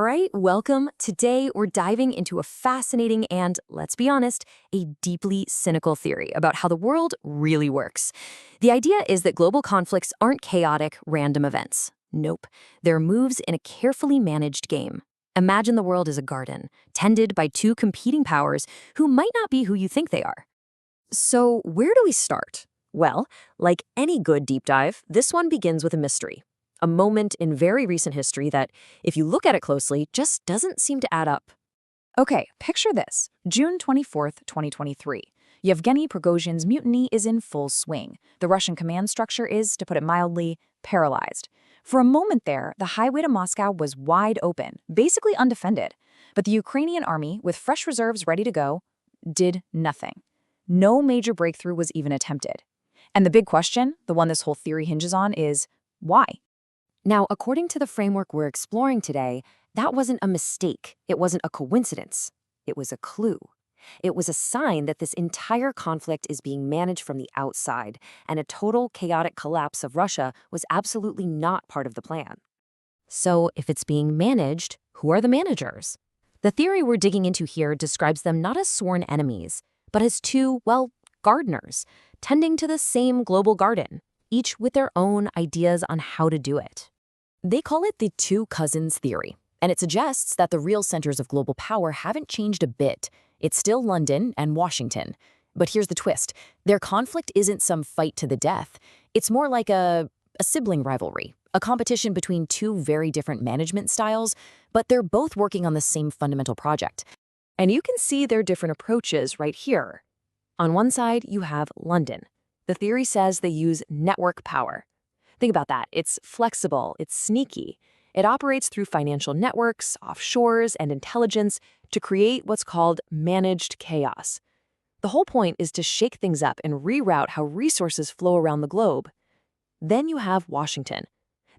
right, welcome. Today, we're diving into a fascinating and, let's be honest, a deeply cynical theory about how the world really works. The idea is that global conflicts aren't chaotic, random events. Nope, they're moves in a carefully managed game. Imagine the world as a garden, tended by two competing powers who might not be who you think they are. So, where do we start? Well, like any good deep dive, this one begins with a mystery. A moment in very recent history that, if you look at it closely, just doesn't seem to add up. Okay, picture this. June 24th, 2023. Yevgeny Prigozhin's mutiny is in full swing. The Russian command structure is, to put it mildly, paralyzed. For a moment there, the highway to Moscow was wide open, basically undefended. But the Ukrainian army, with fresh reserves ready to go, did nothing. No major breakthrough was even attempted. And the big question, the one this whole theory hinges on, is why? Now, according to the framework we're exploring today, that wasn't a mistake. It wasn't a coincidence. It was a clue. It was a sign that this entire conflict is being managed from the outside, and a total chaotic collapse of Russia was absolutely not part of the plan. So, if it's being managed, who are the managers? The theory we're digging into here describes them not as sworn enemies, but as two, well, gardeners, tending to the same global garden, each with their own ideas on how to do it. They call it the two cousins theory, and it suggests that the real centers of global power haven't changed a bit. It's still London and Washington. But here's the twist. Their conflict isn't some fight to the death. It's more like a sibling rivalry, a competition between two very different management styles, but they're both working on the same fundamental project. And you can see their different approaches right here. On one side, you have London. The theory says they use network power. Think about that. It's flexible, it's sneaky. It operates through financial networks, offshores, and intelligence to create what's called managed chaos. The whole point is to shake things up and reroute how resources flow around the globe. Then you have Washington.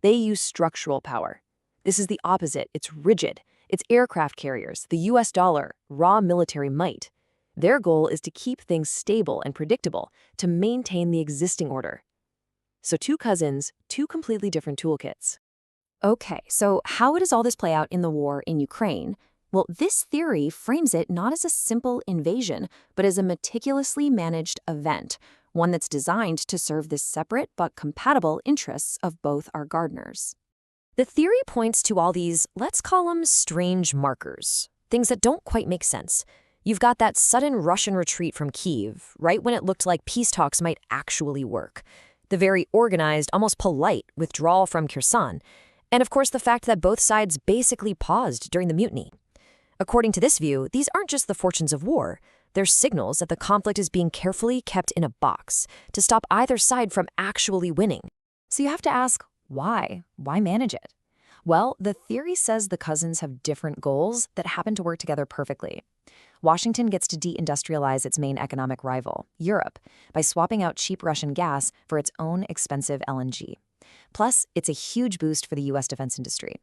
They use structural power. This is the opposite. It's rigid. It's aircraft carriers, the US dollar, raw military might. Their goal is to keep things stable and predictable, to maintain the existing order. So two cousins, two completely different toolkits. Okay, so how does all this play out in the war in Ukraine? Well, this theory frames it not as a simple invasion, but as a meticulously managed event, one that's designed to serve the separate but compatible interests of both our gardeners. The theory points to all these, let's call them strange markers, things that don't quite make sense. You've got that sudden Russian retreat from Kyiv, right when it looked like peace talks might actually work. The very organized, almost polite withdrawal from Kherson, and of course the fact that both sides basically paused during the mutiny. According to this view, these aren't just the fortunes of war. They're signals that the conflict is being carefully kept in a box to stop either side from actually winning. So you have to ask, why? Why manage it? Well, the theory says the cousins have different goals that happen to work together perfectly. Washington gets to deindustrialize its main economic rival, Europe, by swapping out cheap Russian gas for its own expensive LNG. Plus, it's a huge boost for the US defense industry.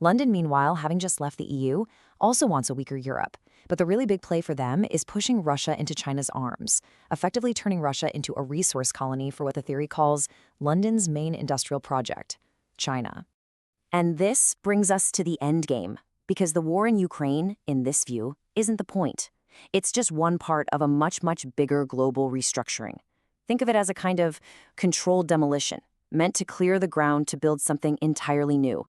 London, meanwhile, having just left the EU, also wants a weaker Europe. But the really big play for them is pushing Russia into China's arms, effectively turning Russia into a resource colony for what the theory calls London's main industrial project, China. And this brings us to the end game, because the war in Ukraine, in this view, isn't the point. It's just one part of a much, much bigger global restructuring. Think of it as a kind of controlled demolition, meant to clear the ground to build something entirely new.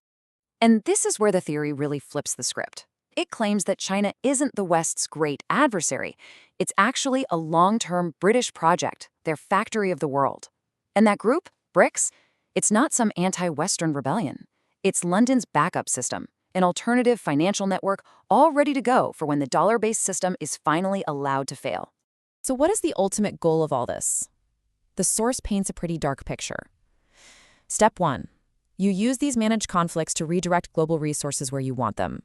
And this is where the theory really flips the script. It claims that China isn't the West's great adversary. It's actually a long-term British project, their factory of the world. And that group, BRICS, it's not some anti-Western rebellion. It's London's backup system, an alternative financial network all ready to go for when the dollar-based system is finally allowed to fail. So what is the ultimate goal of all this? The source paints a pretty dark picture. Step 1. You use these managed conflicts to redirect global resources where you want them.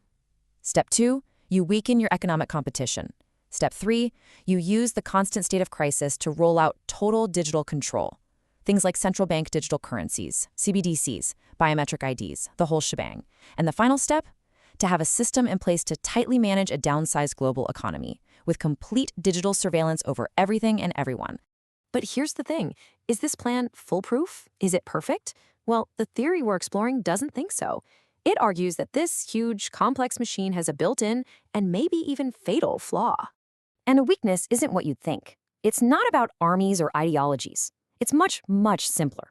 Step 2. You weaken your economic competition. Step 3. You use the constant state of crisis to roll out total digital control. Things like central bank digital currencies, CBDCs, biometric IDs, the whole shebang. And the final step? To have a system in place to tightly manage a downsized global economy, with complete digital surveillance over everything and everyone. But here's the thing. Is this plan foolproof? Is it perfect? Well, the theory we're exploring doesn't think so. It argues that this huge, complex machine has a built-in and maybe even fatal flaw. And a weakness isn't what you'd think. It's not about armies or ideologies. It's much, much simpler.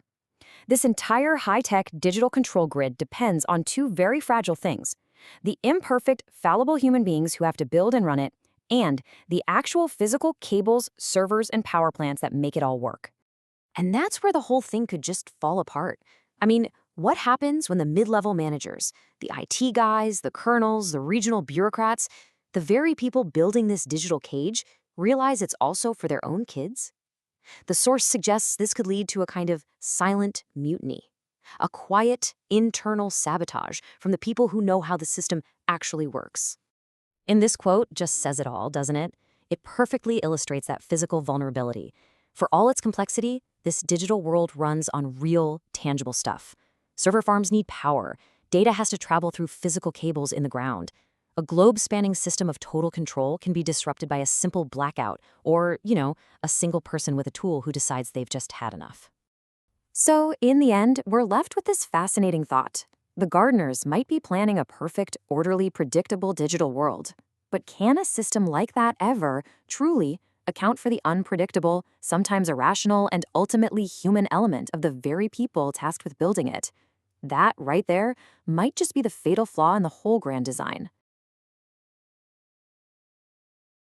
This entire high-tech digital control grid depends on two very fragile things: the imperfect, fallible human beings who have to build and run it, and the actual physical cables, servers, and power plants that make it all work. And that's where the whole thing could just fall apart. I mean, what happens when the mid-level managers, the IT guys, the colonels, the regional bureaucrats, the very people building this digital cage, realize it's also for their own kids? The source suggests this could lead to a kind of silent mutiny, a quiet, internal sabotage from the people who know how the system actually works. And this quote just says it all, doesn't it? It perfectly illustrates that physical vulnerability. For all its complexity, this digital world runs on real, tangible stuff. Server farms need power. Data has to travel through physical cables in the ground. A globe-spanning system of total control can be disrupted by a simple blackout or, a single person with a tool who decides they've just had enough. So, in the end, we're left with this fascinating thought. The gardeners might be planning a perfect, orderly, predictable digital world. But can a system like that ever, truly, account for the unpredictable, sometimes irrational, and ultimately human element of the very people tasked with building it? That, right there, might just be the fatal flaw in the whole grand design.